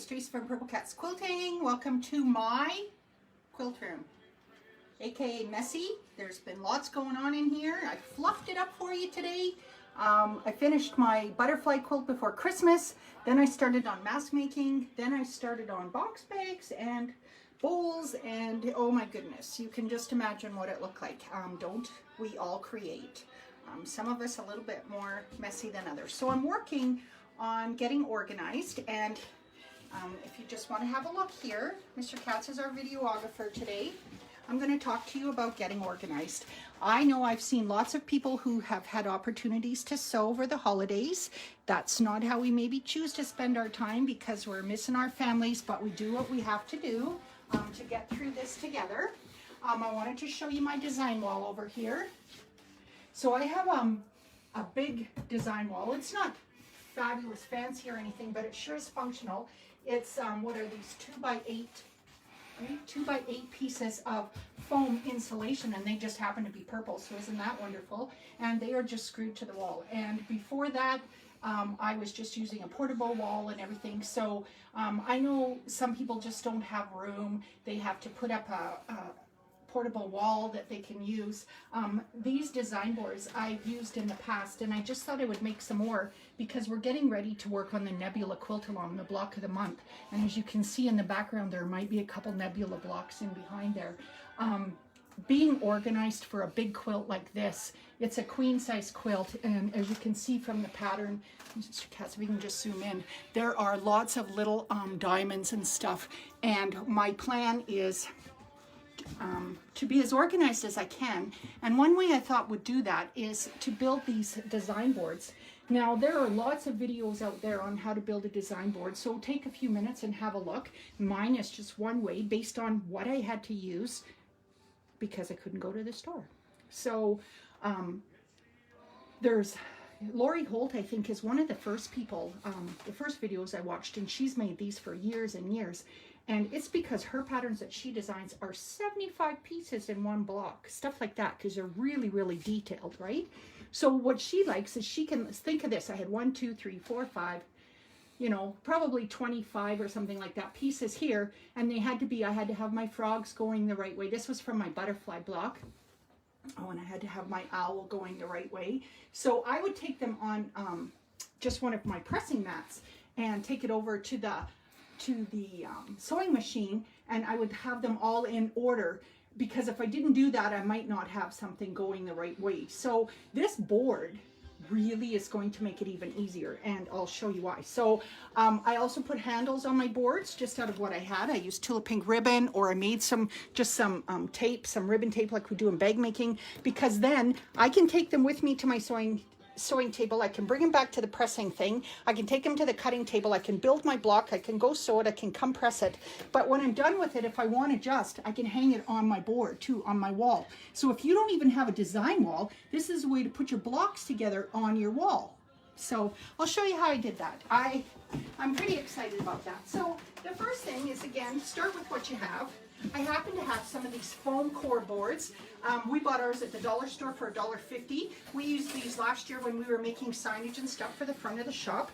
Teresa from Purple Cats Quilting. Welcome to my quilt room, aka messy. There's been lots going on in here. I fluffed it up for you today. I finished my butterfly quilt before Christmas. Then I started on mask making. Then I started on box bags and bowls, and oh my goodness, you can just imagine what it looked like. Don't we all create? Some of us a little bit more messy than others. So I'm working on getting organized, and if you just want to have a look here, Mr. Katz is our videographer today. I'm going to talk to you about getting organized. I know I've seen lots of people who have had opportunities to sew over the holidays. That's not how we maybe choose to spend our time because we're missing our families, but we do what we have to do to get through this together. I wanted to show you my design wall over here. So I have a big design wall. It's not fabulous fancy or anything, but it sure is functional. It's what are these 2x8, right? 2x8 pieces of foam insulation, and they just happen to be purple, so isn't that wonderful? And they are just screwed to the wall. And before that, I was just using a portable wall and everything. So I know some people just don't have room. They have to put up a portable wall that they can use. These design boards I've used in the past, and I just thought I would make some more because we're getting ready to work on the Nebula quilt along, the block of the month. And as you can see in the background, there might be a couple Nebula blocks in behind there. Being organized for a big quilt like this, it's a queen size quilt, and as you can see from the pattern, Mr. Katz, if you can just zoom in, there are lots of little diamonds and stuff, and my plan is to be as organized as I can. And one way I thought would do that is to build these design boards. Now, there are lots of videos out there on how to build a design board, so take a few minutes and have a look. Mine is just one way based on what I had to use because I couldn't go to the store. So there's Lori Holt, I think, is one of the first people, the first videos I watched, and she's made these for years and years. And it's because her patterns that she designs are 75 pieces in one block, stuff like that, because they're really, really detailed, right? So what she likes is she can, think of this, I had 1, 2, 3, 4, 5, you know, probably 25 or something like that pieces here, and they had to be, I had to have my frogs going the right way. This was from my butterfly block. Oh, and I had to have my owl going the right way. So I would take them on just one of my pressing mats and take it over to the sewing machine, and I would have them all in order, because if I didn't do that, I might not have something going the right way. So this board really is going to make it even easier, and I'll show you why. So I also put handles on my boards just out of what I had. I used Tula Pink ribbon, or I made some tape, some ribbon tape like we do in bag making, because then I can take them with me to my sewing table. I can bring them back to the pressing thing. I can take them to the cutting table. I can build my block. I can go sew it. I can come press it. But when I'm done with it, if I want to just, I can hang it on my board too, on my wall. So if you don't even have a design wall, this is a way to put your blocks together on your wall. So I'll show you how I did that. I'm pretty excited about that. So the first thing is, again, start with what you have. I happen to have some of these foam core boards. We bought ours at the dollar store for $1.50. We used these last year when we were making signage and stuff for the front of the shop.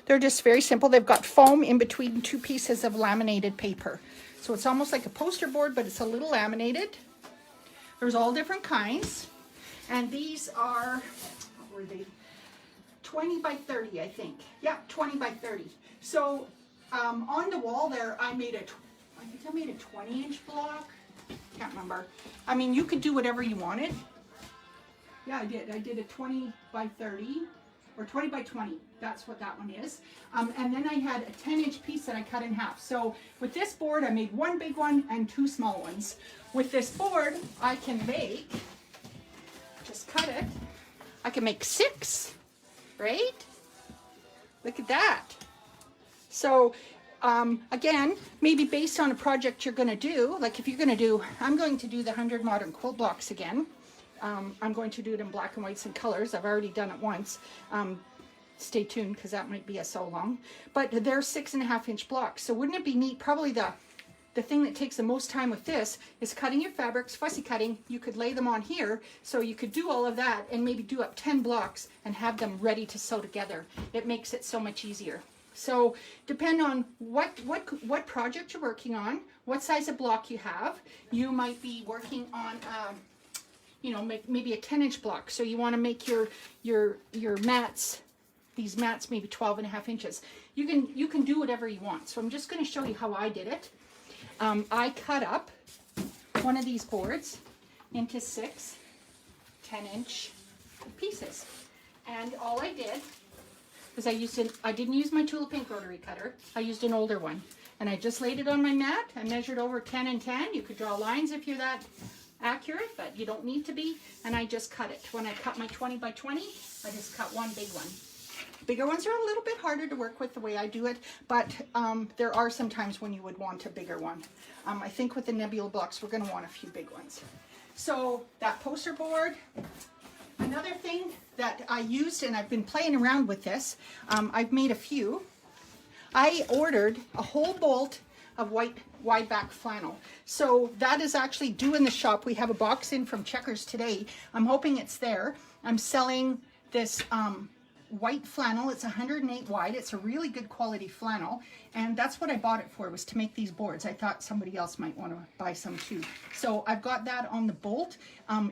They're just very simple. They've got foam in between two pieces of laminated paper. So it's almost like a poster board, but it's a little laminated. There's all different kinds. And these are, what were they? 20 by 30, I think. Yeah, 20 by 30. So on the wall there, I think I made a 20-inch block. Can't remember. I mean, you could do whatever you wanted. Yeah, I did. I did a 20 by 30 or 20 by 20. That's what that one is. And then I had a 10-inch piece that I cut in half. So with this board, I made one big one and two small ones. With this board, I can make, just cut it, I can make 6, right? Look at that. So again, maybe based on a project you're going to do, like if you're going to do, I'm going to do the 100 modern quilt blocks again. I'm going to do it in black and whites and colors. I've already done it once. Stay tuned, because that might be a so long. But they're 6.5-inch blocks. So wouldn't it be neat? Probably the thing that takes the most time with this is cutting your fabrics, fussy cutting. You could lay them on here, so you could do all of that and maybe do up 10 blocks and have them ready to sew together. It makes it so much easier. So depend on what project you're working on, what size of block you have. You might be working on, you know, maybe a 10-inch block. So you want to make your mats, these mats maybe 12.5 inches. You can do whatever you want. So I'm just going to show you how I did it. I cut up one of these boards into 6 10-inch pieces, and all I did was I didn't use my Tulip Ink rotary cutter. I used an older one, and I just laid it on my mat. I measured over 10 and 10. You could draw lines if you're that accurate, but you don't need to be. And I just cut it. When I cut my 20 by 20, I just cut one big one. Bigger ones are a little bit harder to work with the way I do it, but there are some times when you would want a bigger one. I think with the Nebula blocks, we're going to want a few big ones. So that poster board. Another thing that I used, and I've been playing around with this, I've made a few. I ordered a whole bolt of white wide back flannel. So that is actually due in the shop. We have a box in from Checkers today. I'm hoping it's there. I'm selling this white flannel. It's 108 wide. It's a really good quality flannel, and that's what I bought it for, was to make these boards. I thought somebody else might want to buy some too. So I've got that on the bolt.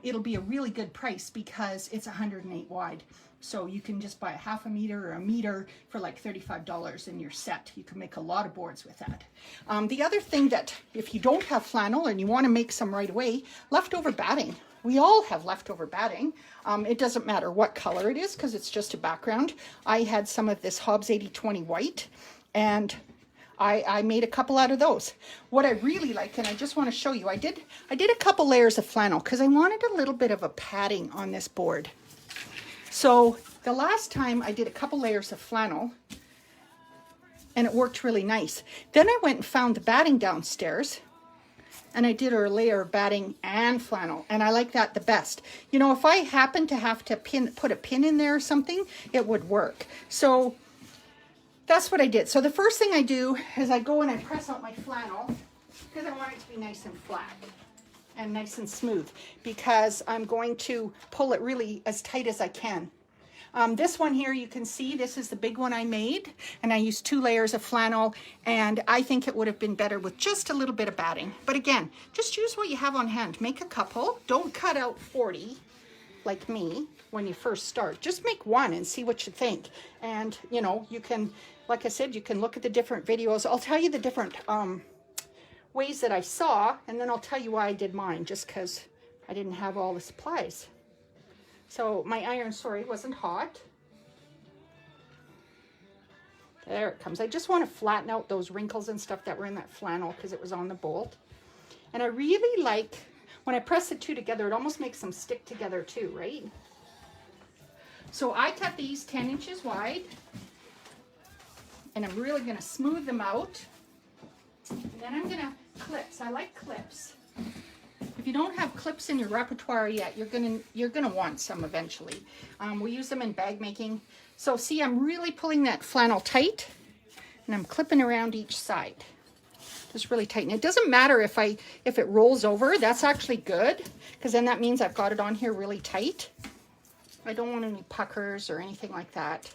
It'll be a really good price because it's 108 wide. So you can just buy a 1/2 meter or a meter for like $35 in your set. You can make a lot of boards with that. The other thing that if you don't have flannel and you want to make some right away, leftover batting. We all have leftover batting. It doesn't matter what color it is because it's just a background. I had some of this Hobbs 80/20 white, and I made a couple out of those. What I really like, and I just want to show you, I did a couple layers of flannel because I wanted a little bit of a padding on this board. So the last time I did a couple layers of flannel, and it worked really nice. Then I went and found the batting downstairs, and I did a layer of batting and flannel, and I like that the best. You know, if I happen to have to put a pin in there or something, it would work. So that's what I did. So the first thing I do is I go and I press out my flannel because I want it to be nice and flat and nice and smooth, because I'm going to pull it really as tight as I can. This one here, you can see this is the big one I made, and I used 2 layers of flannel, and I think it would have been better with just a little bit of batting. But again, just use what you have on hand. Make a couple. Don't cut out 40 like me when you first start. Just make one and see what you think. And you know, you can, like I said, you can look at the different videos. I'll tell you the different ways that I saw, and then I'll tell you why I did mine, just because I didn't have all the supplies. So my iron, sorry, wasn't hot. There it comes. I just want to flatten out those wrinkles and stuff that were in that flannel because it was on the bolt. And I really like, when I press the 2 together, it almost makes them stick together too, right? So I cut these 10 inches wide, and I'm really going to smooth them out. And then I'm going to clips. I like clips. If you don't have clips in your repertoire yet, you're gonna want some eventually. We use them in bag making. So see, I'm really pulling that flannel tight, and I'm clipping around each side. Just really tight. And it doesn't matter if it rolls over. That's actually good, because then that means I've got it on here really tight. I don't want any puckers or anything like that.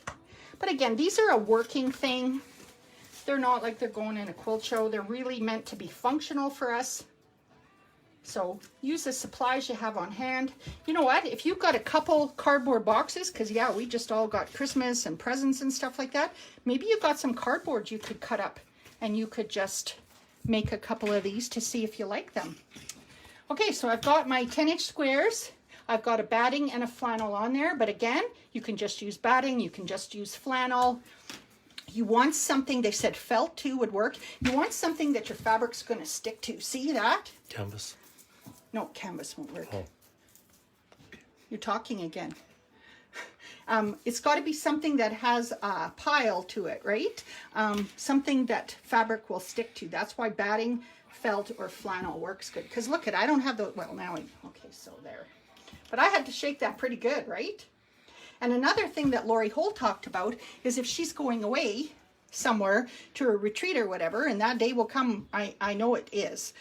But again, these are a working thing. They're not like they're going in a quilt show. They're really meant to be functional for us. So use the supplies you have on hand. You know what? If you've got a couple cardboard boxes, because yeah, we just all got Christmas and presents and stuff like that. Maybe you've got some cardboard you could cut up, and you could just make a couple of these to see if you like them. Okay, so I've got my 10-inch squares. I've got a batting and a flannel on there. But again, you can just use batting. You can just use flannel. You want something, they said felt too would work. You want something that your fabric's going to stick to. See that? Canvas. No, canvas won't work. Oh. You're talking again. It's got to be something that has a pile to it, right? Something that fabric will stick to. That's why batting, felt, or flannel works good. Because look, I don't have the, well, now okay, so there. But I had to shake that pretty good, right? And another thing that Lori Holt talked about is if she's going away somewhere to a retreat or whatever, and that day will come. I know it is.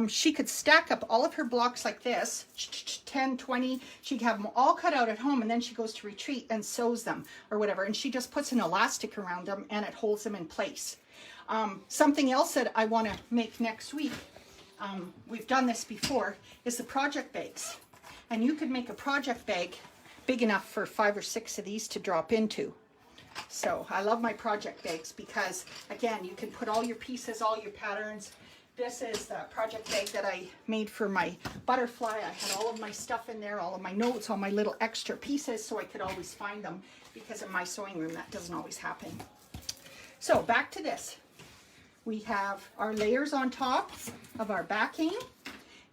She could stack up all of her blocks like this, 10, 20. She could have them all cut out at home, and then she goes to retreat and sews them or whatever, and she just puts an elastic around them and it holds them in place. Something else that I want to make next week, we've done this before, is the project bags. And you could make a project bag big enough for 5 or 6 of these to drop into. So I love my project bags because, again, you can put all your pieces, all your patterns. This is the project bag that I made for my butterfly. I had all of my stuff in there, all of my notes, all my little extra pieces, so I could always find them, because in my sewing room that doesn't always happen. So back to this. We have our layers on top of our backing.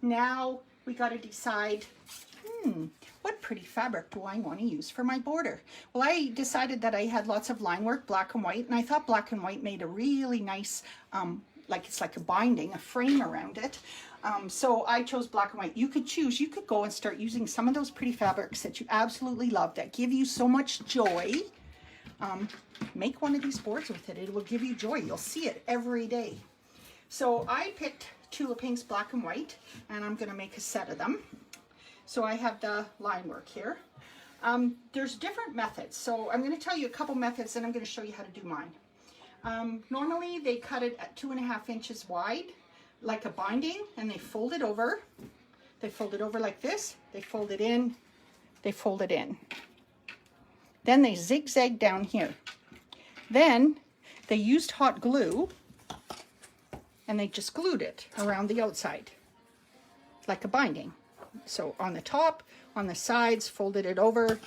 Now we got to decide, what pretty fabric do I want to use for my border? Well, I decided that I had lots of line work, black and white, and I thought black and white made a really nice, like it's like a binding, a frame around it. So I chose black and white. You could choose, you could go and start using some of those pretty fabrics that you absolutely love, that give you so much joy. Make one of these boards with it. It will give you joy. You'll see it every day. So I picked Tula Pinks black and white, and I'm going to make a set of them. So I have the line work here. There's different methods. So I'm going to tell you a couple methods, and I'm going to show you how to do mine. Normally they cut it at 2.5 inches wide, like a binding, and they fold it over. They fold it over like this. They fold it in. They fold it in. Then they zigzag down here. Then they used hot glue, and they just glued it around the outside like a binding. So on the top, on the sides, folded it over.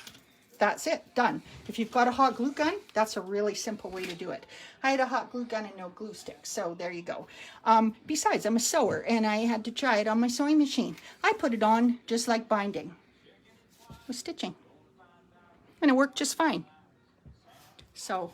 That's it, done. If you've got a hot glue gun, that's a really simple way to do it. I had a hot glue gun and no glue sticks, so there you go. Besides, I'm a sewer, and I had to try it on my sewing machine. I put it on just like binding with stitching, and it worked just fine. So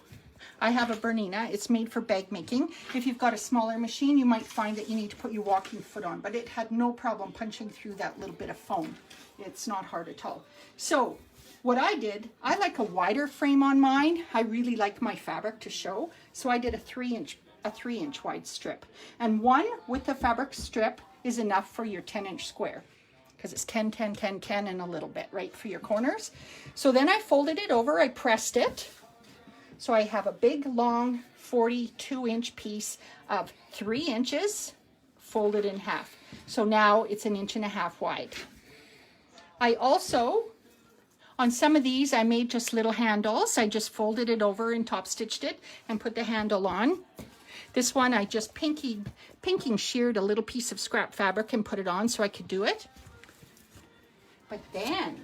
I have a Bernina. It's made for bag making. If you've got a smaller machine, you might find that you need to put your walking foot on, but it had no problem punching through that little bit of foam. It's not hard at all. So what I did, I like a wider frame on mine. I really like my fabric to show. So I did a 3-inch wide strip. And one with the fabric strip is enough for your 10-inch square, because it's 10, 10, 10, 10 and a little bit, right, for your corners. So then I folded it over, I pressed it. So I have a big, long 42-inch piece of 3 inches folded in half. So now it's 1.5 inches wide. I also, on some of these, I made just little handles. I just folded it over and top stitched it and put the handle on. This one I just pinking sheared a little piece of scrap fabric and put it on so I could do it. But then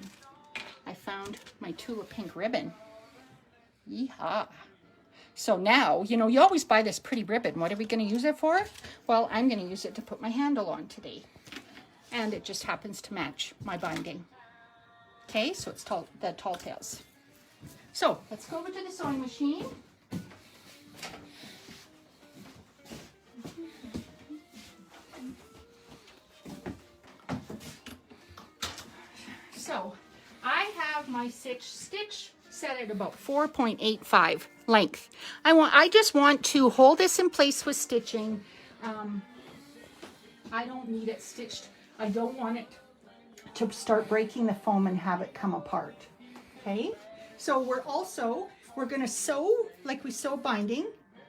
I found my Tula Pink ribbon. Yeehaw. So now, you know, you always buy this pretty ribbon. What are we going to use it for? Well, I'm going to use it to put my handle on today. And it just happens to match my binding. Okay, so it's the tall tails. So let's go over to the sewing machine. So I have my stitch set at about 4.85 length. I just want to hold this in place with stitching. I don't need it stitched. I don't want it to start breaking the foam and have it come apart. Okay, so we're going to sew like we sew binding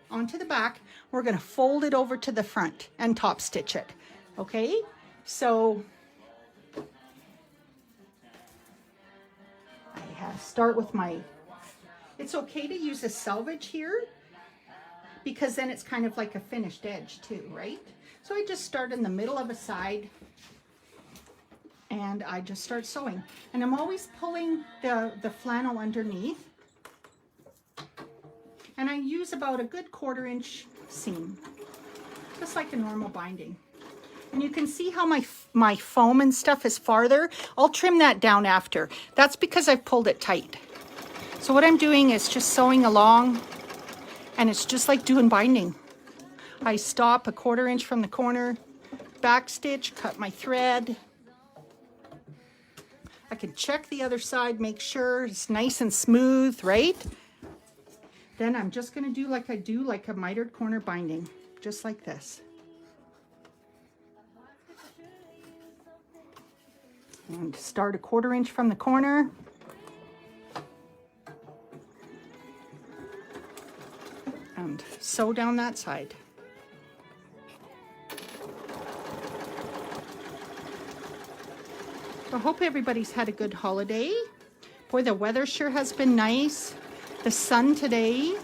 onto the back. We're going to fold it over to the front and top stitch it. Okay, so start with my, it's okay to use a selvage here because then it's kind of like a finished edge too, right? So I just start in the middle of a side and I just start sewing. And I'm always pulling the flannel underneath. And I use about a good 1/4 inch seam, just like a normal binding. And you can see how my foam and stuff is farther. I'll trim that down after. That's because I've pulled it tight. So what I'm doing is just sewing along, and it's just like doing binding. I stop a 1/4 inch from the corner, back stitch, cut my thread. I can check the other side, make sure it's nice and smooth, right? Then I'm just going to do like I do like a mitered corner binding, just like this. And start a 1/4 inch from the corner. And sew down that side. I hope everybody's had a good holiday. Boy, the weather sure has been nice. The sun today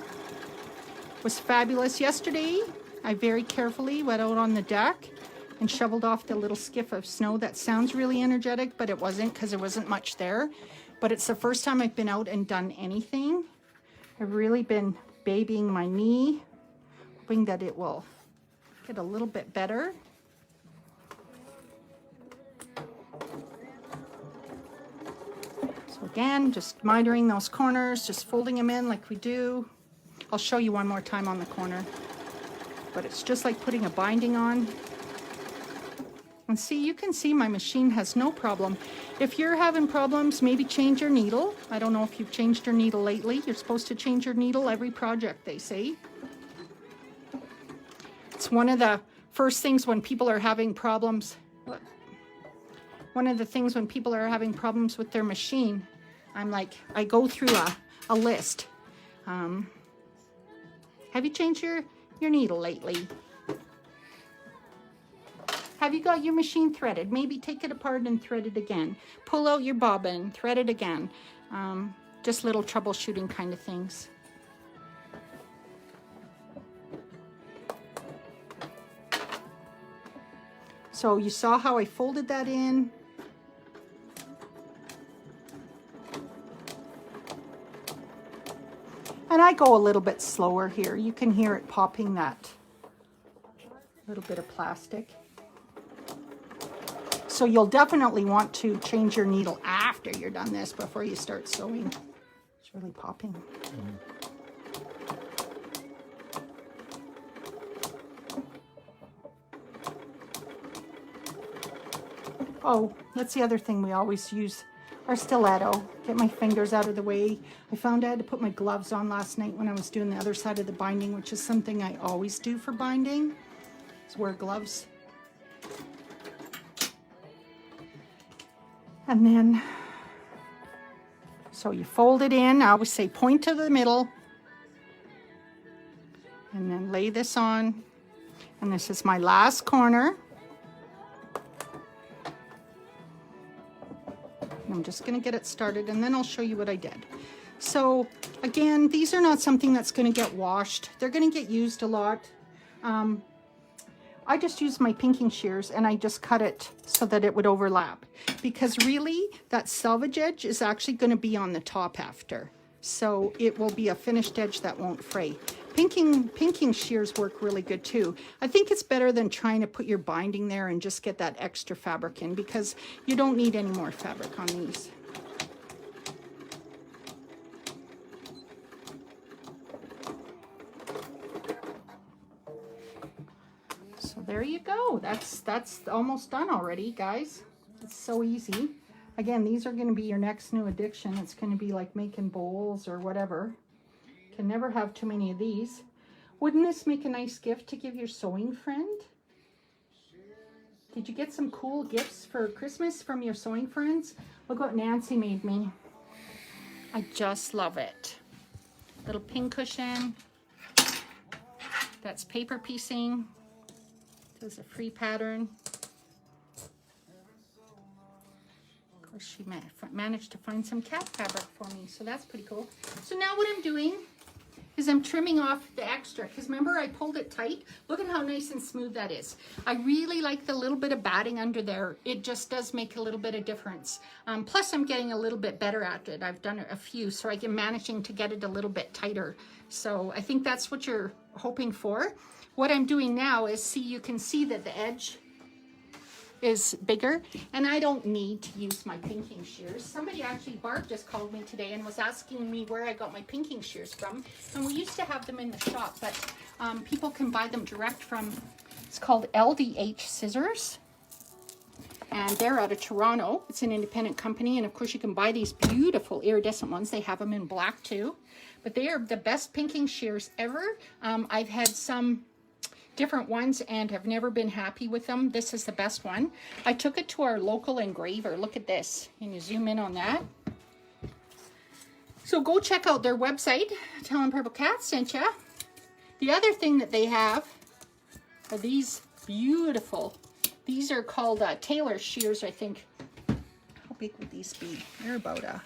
was fabulous. Yesterday, I very carefully went out on the deck and shoveled off the little skiff of snow. That sounds really energetic, but it wasn't because there wasn't much there. But it's the first time I've been out and done anything. I've really been babying my knee, hoping that it will get a little bit better. So again, just mitering those corners, just folding them in like we do. I'll show you one more time on the corner. But it's just like putting a binding on. And see, you can see my machine has no problem. If you're having problems, maybe change your needle. I don't know if you've changed your needle lately. You're supposed to change your needle every project, they say. It's one of the first things when people are having problems. One of the things when people are having problems with their machine, I'm like, I go through a list. Have you changed your needle lately? Have you got your machine threaded? Maybe take it apart and thread it again. Pull out your bobbin, thread it again. Just little troubleshooting kind of things. So you saw how I folded that in. And I go a little bit slower here. You can hear it popping that little bit of plastic. So you'll definitely want to change your needle after you're done this before you start sewing. It's really popping. Oh, that's the other thing we always use, our stiletto. Get my fingers out of the way. I found I had to put my gloves on last night when I was doing the other side of the binding, which is something I always do for binding, is wear gloves. And then, so you fold it in. I always say point to the middle. And then lay this on. And this is my last corner. And I'm just going to get it started and then I'll show you what I did. So again, these are not something that's going to get washed. They're going to get used a lot. I just used my pinking shears and I just cut it so that it would overlap, because really that selvage edge is actually going to be on the top after. So it will be a finished edge that won't fray. Pinking shears work really good too. I think it's better than trying to put your binding there and just get that extra fabric in, because you don't need any more fabric on these. So there you go. That's almost done already, guys. It's so easy. Again, these are going to be your next new addiction. It's going to be like making bowls or whatever. Can never have too many of these. Wouldn't this make a nice gift to give your sewing friend? Did you get some cool gifts for Christmas from your sewing friends? Look what Nancy made me. I just love it. Little pin cushion. That's paper piecing. There's a free pattern. Of course, she managed to find some cat fabric for me, so that's pretty cool. So now what I'm doing is I'm trimming off the extra, because remember I pulled it tight. Look at how nice and smooth that is. I really like the little bit of batting under there. It just does make a little bit of difference. Plus I'm getting a little bit better at it. I've done a few, so I'm managing to get it a little bit tighter. So I think that's what you're hoping for. What I'm doing now is, see, you can see that the edge is bigger, and I don't need to use my pinking shears. Somebody actually, Barb just called me today and was asking me where I got my pinking shears from, and we used to have them in the shop, but people can buy them direct from, it's called LDH Scissors, and they're out of Toronto. It's an independent company, and of course you can buy these beautiful iridescent ones. They have them in black too, but they are the best pinking shears ever. I've had some different ones and have never been happy with them. This is the best one. I took it to our local engraver. Look at this. Can you zoom in on that? So go check out their website. Tell them Purple Cat sent ya. The other thing that they have are these beautiful. These are called Taylor shears, I think. How big would these be? They're about a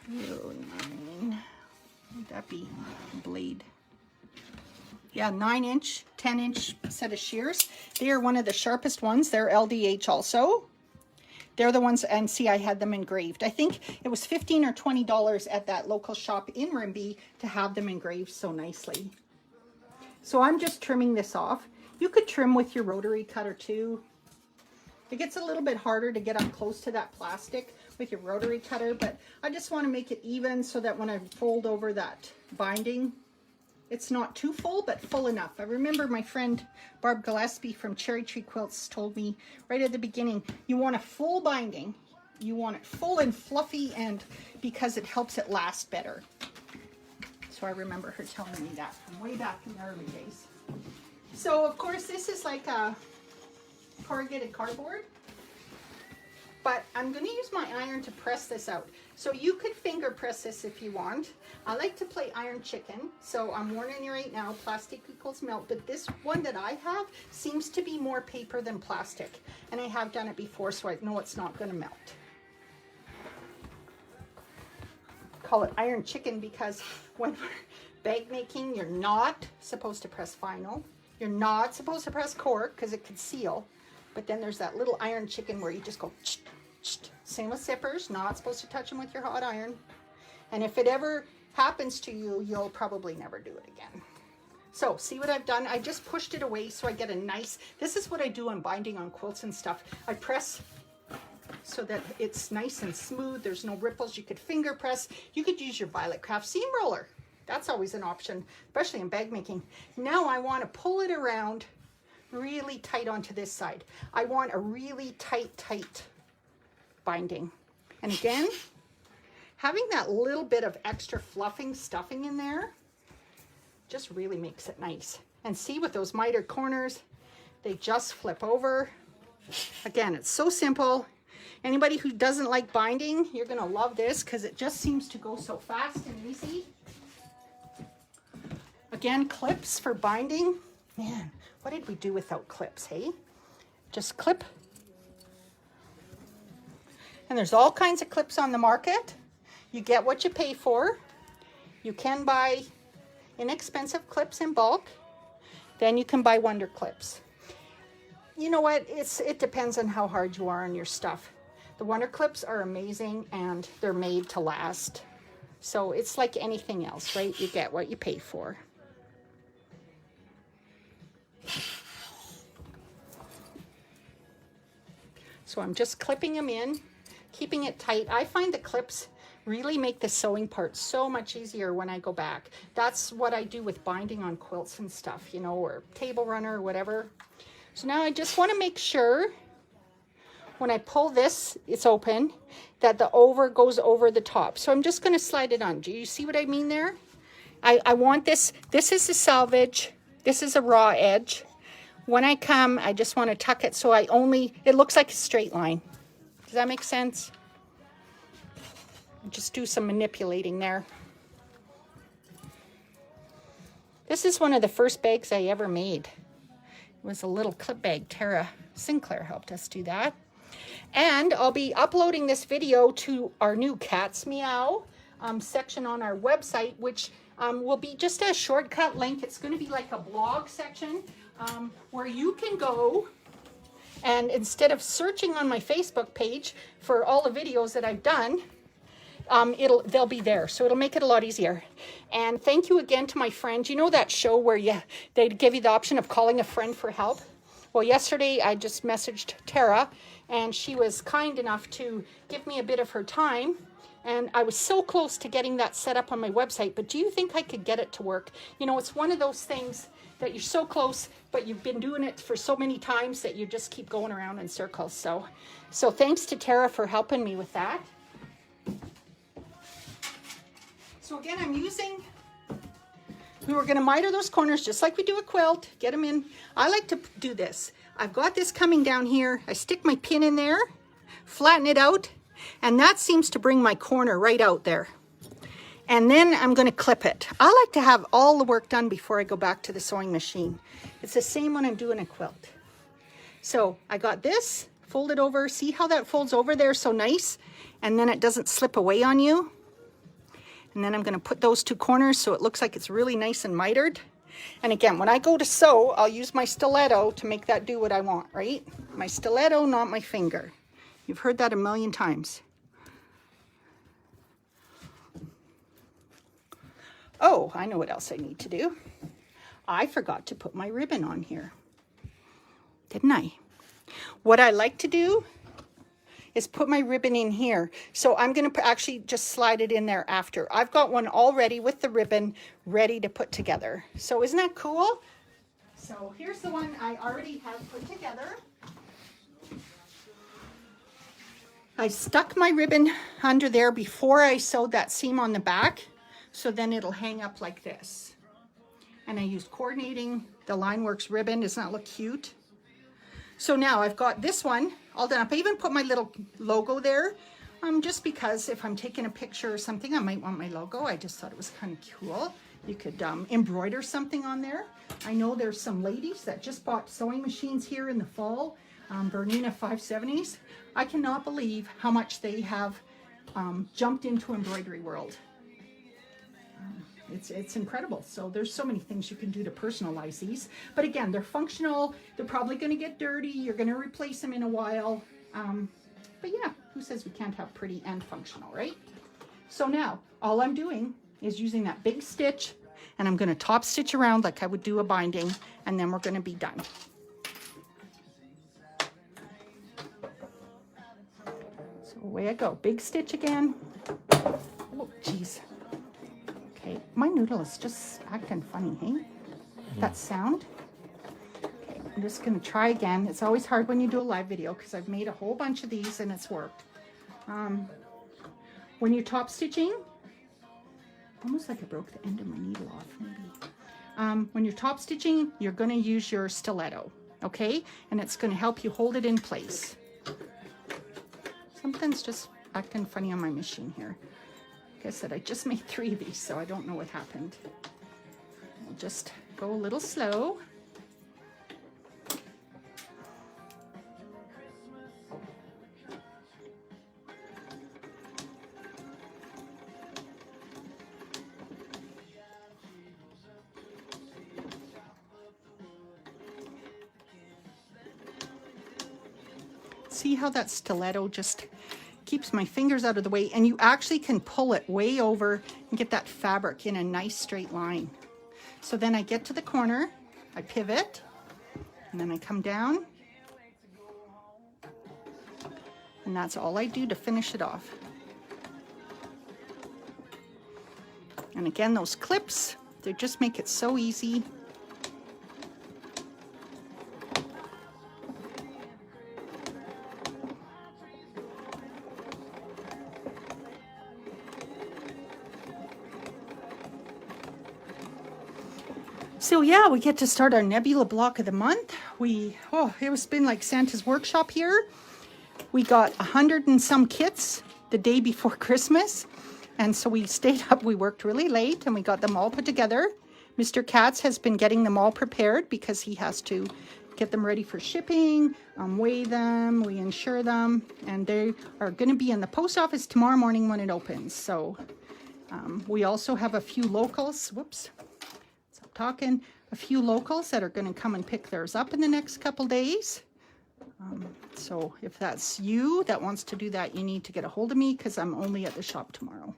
9. Would that be a blade? Yeah, 9-inch, 10-inch set of shears. They are one of the sharpest ones. They're LDH also. They're the ones, and see, I had them engraved. I think it was $15 or $20 at that local shop in Rimbey to have them engraved so nicely. So I'm just trimming this off. You could trim with your rotary cutter too. It gets a little bit harder to get up close to that plastic with your rotary cutter, but I just want to make it even so that when I fold over that binding, it's not too full, but full enough. I remember my friend Barb Gillespie from Cherry Tree Quilts told me right at the beginning, you want a full binding. You want it full and fluffy, and because it helps it last better. So I remember her telling me that from way back in the early days. So of course this is like a corrugated cardboard, but I'm going to use my iron to press this out. So you could finger press this if you want. I like to play iron chicken, so I'm warning you right now, plastic equals melt, but this one that I have seems to be more paper than plastic, and I have done it before, so I know it's not going to melt. Call it iron chicken because when we're bag making, you're not supposed to press vinyl. You're not supposed to press cork because it could seal. But then there's that little iron chicken where you just go, ch, ch. Same with zippers, not supposed to touch them with your hot iron. And if it ever happens to you, you'll probably never do it again. So see what I've done? I just pushed it away so I get a nice, this is what I do on binding on quilts and stuff. I press so that it's nice and smooth. There's no ripples. You could finger press. You could use your Violet Craft seam roller. That's always an option, especially in bag making. Now I want to pull it around really tight onto this side. I want a really tight binding. And again, having that little bit of extra stuffing in there just really makes it nice. And see, with those mitered corners, they just flip over. Again, it's so simple. Anybody who doesn't like binding, you're gonna love this because it just seems to go so fast and easy. Again, clips for binding. Man, what did we do without clips, hey? Just clip. And there's all kinds of clips on the market. You get what you pay for. You can buy inexpensive clips in bulk. Then you can buy wonder clips. You know what? It depends on how hard you are on your stuff. The wonder clips are amazing and they're made to last. So it's like anything else, right? You get what you pay for. So I'm just clipping them in, keeping it tight. I find the clips really make the sewing part so much easier when I go back. That's what I do with binding on quilts and stuff, you know, or table runner or whatever. So now I just want to make sure when I pull this, it's open, that the over goes over the top. So I'm just going to slide it on. Do you see what I mean there? I want this. This is a salvage. This is a raw edge. When I come, I just want to tuck it so it looks like a straight line. Does that make sense? Just do some manipulating there. This is one of the first bags I ever made. It was a little clip bag. Tara Sinclair helped us do that. And I'll be uploading this video to our new Cats Meow section on our website, which will be just a shortcut link. It's going to be like a blog section where you can go and instead of searching on my Facebook page for all the videos that I've done, they'll be there. So it'll make it a lot easier. And thank you again to my friend. You know that show where they give you the option of calling a friend for help? Well, yesterday I just messaged Tara and she was kind enough to give me a bit of her time. And I was so close to getting that set up on my website, but do you think I could get it to work? You know, it's one of those things that you're so close, but you've been doing it for so many times that you just keep going around in circles. So thanks to Tara for helping me with that. So again, we're going to miter those corners just like we do a quilt. Get them in. I like to do this. I've got this coming down here. I stick my pin in there, flatten it out, and that seems to bring my corner right out there. And then I'm going to clip it. I like to have all the work done before I go back to the sewing machine. It's the same when I'm doing a quilt. So I got this, fold it over. See how that folds over there so nice? And then it doesn't slip away on you. And then I'm going to put those two corners so it looks like it's really nice and mitered. And again, when I go to sew, I'll use my stiletto to make that do what I want, right? My stiletto, not my finger. You've heard that a million times. Oh, I know what else I need to do. I forgot to put my ribbon on here, didn't I? What I like to do is put my ribbon in here. So I'm going to actually just slide it in there after. I've got one already with the ribbon ready to put together. So isn't that cool? So here's the one I already have put together. I stuck my ribbon under there before I sewed that seam on the back. So then it'll hang up like this. And I used coordinating the Lineworks ribbon. Doesn't that look cute? So now I've got this one all done up. I even put my little logo there, just because if I'm taking a picture or something, I might want my logo. I just thought it was kind of cool. You could embroider something on there. I know there's some ladies that just bought sewing machines here in the fall, Bernina 570s. I cannot believe how much they have jumped into embroidery world. It's incredible. So there's so many things you can do to personalize these. But again, they're functional. They're probably going to get dirty. You're going to replace them in a while. But yeah, who says we can't have pretty and functional, right? So now all I'm doing is using that big stitch, and I'm going to top stitch around like I would do a binding, and then we're going to be done. So away I go. Big stitch again. Oh, geez. Okay, my noodle is just acting funny, hey? That sound? Okay, I'm just gonna try again. It's always hard when you do a live video because I've made a whole bunch of these and it's worked. When you're top stitching, almost like I broke the end of my needle off, maybe. When you're top stitching, you're gonna use your stiletto, okay? And it's gonna help you hold it in place. Something's just acting funny on my machine here. Like I said, I just made 3 of these, so I don't know what happened. We'll just go a little slow. See how that stiletto just keeps my fingers out of the way, and you actually can pull it way over and get that fabric in a nice straight line. So then I get to the corner, I pivot, and then I come down, and that's all I do to finish it off. And again, those clips, they just make it so easy. So yeah, we get to start our Nebula block of the month. It's been like Santa's workshop here. We got 100 and some kits the day before Christmas. And so we stayed up, we worked really late and we got them all put together. Mr. Katz has been getting them all prepared because he has to get them ready for shipping, weigh them, we insure them, and they are going to be in the post office tomorrow morning when it opens. So we also have a few locals, a few locals that are going to come and pick theirs up in the next couple days. So if that's you that wants to do that, you need to get a hold of me because I'm only at the shop tomorrow.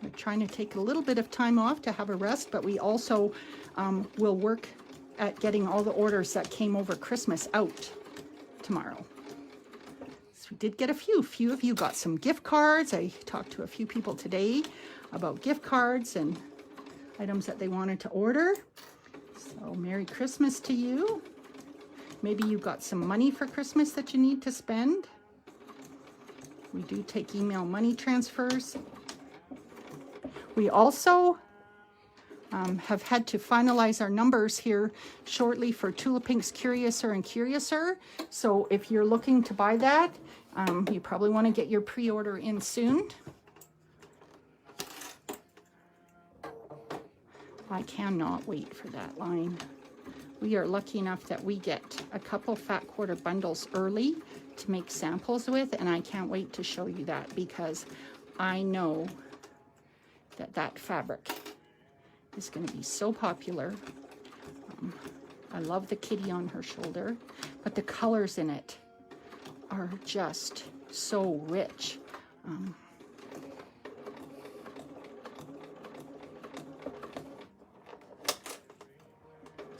We're trying to take a little bit of time off to have a rest, but we also will work at getting all the orders that came over Christmas out tomorrow. So we did get a few of you got some gift cards. I talked to a few people today about gift cards and items that they wanted to order. So Merry Christmas to you. Maybe you got some money for Christmas that you need to spend. We do take email money transfers. We also have had to finalize our numbers here shortly for Tula Pink's Curiouser and Curiouser. So if you're looking to buy that, you probably want to get your pre-order in soon. I cannot wait for that line. We are lucky enough that we get a couple fat quarter bundles early to make samples with, and I can't wait to show you that because I know that that fabric is going to be so popular. I love the kitty on her shoulder, but the colors in it are just so rich.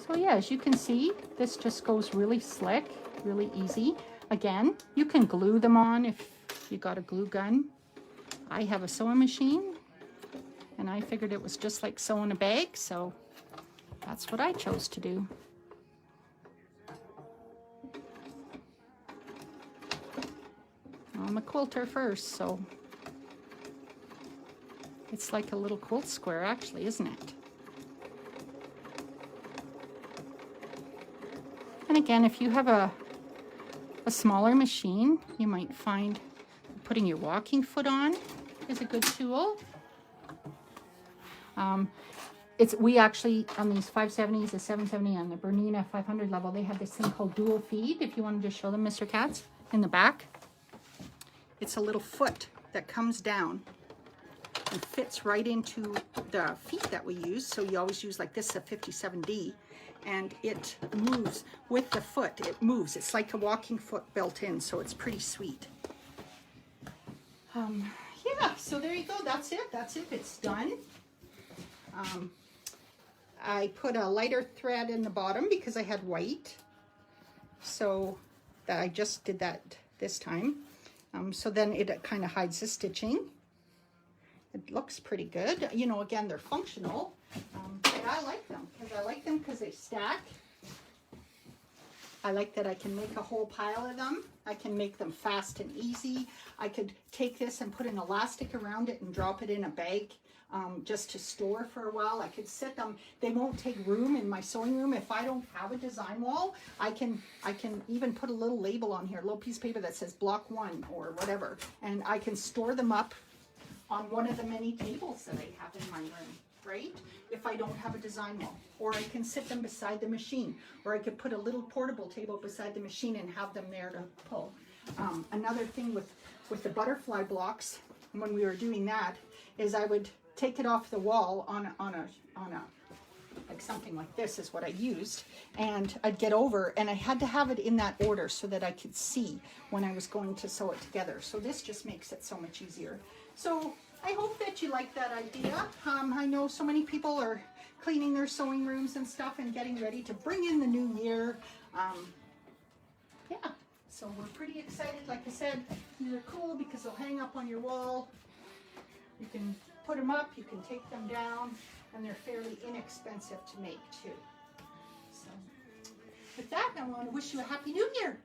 So yeah, as you can see, this just goes really slick, really easy. Again, you can glue them on if you got a glue gun. I have a sewing machine, and I figured it was just like sewing a bag, so that's what I chose to do. I'm a quilter first, so it's like a little quilt square actually, isn't it? And again, if you have a smaller machine, you might find putting your walking foot on is a good tool. We actually, on these 570s, the 770, and the Bernina 500 level, they have this thing called dual feed. If you wanted to show them, Mr. Katz, in the back. It's a little foot that comes down and fits right into the feet that we use. So you always use like this, a 57D. And it moves with the foot. It moves. It's like a walking foot built in, so it's pretty sweet. Yeah, so there you go. That's it. That's it. It's done. I put a lighter thread in the bottom because I had white. So that I just did that this time. So then it kind of hides the stitching. It looks pretty good. You know, again, they're functional. But I like them because they stack. I like that I can make a whole pile of them. I can make them fast and easy. I could take this and put an elastic around it and drop it in a bag just to store for a while. I could set them. They won't take room in my sewing room. If I don't have a design wall, I can even put a little label on here, a little piece of paper that says block 1 or whatever. And I can store them up on one of the many tables that I have in my room, right? If I don't have a design wall. Or I can sit them beside the machine. Or I could put a little portable table beside the machine and have them there to pull. Another thing with the butterfly blocks, when we were doing that, is I would take it off the wall on a like something like this is what I used, and I'd get over, and I had to have it in that order so that I could see when I was going to sew it together. So this just makes it so much easier. So I hope that you like that idea. I know so many people are cleaning their sewing rooms and stuff and getting ready to bring in the new year. Yeah, so we're pretty excited. Like I said, these are cool because they'll hang up on your wall. You can put them up, you can take them down, and they're fairly inexpensive to make too. So with that, I want to wish you a Happy New Year.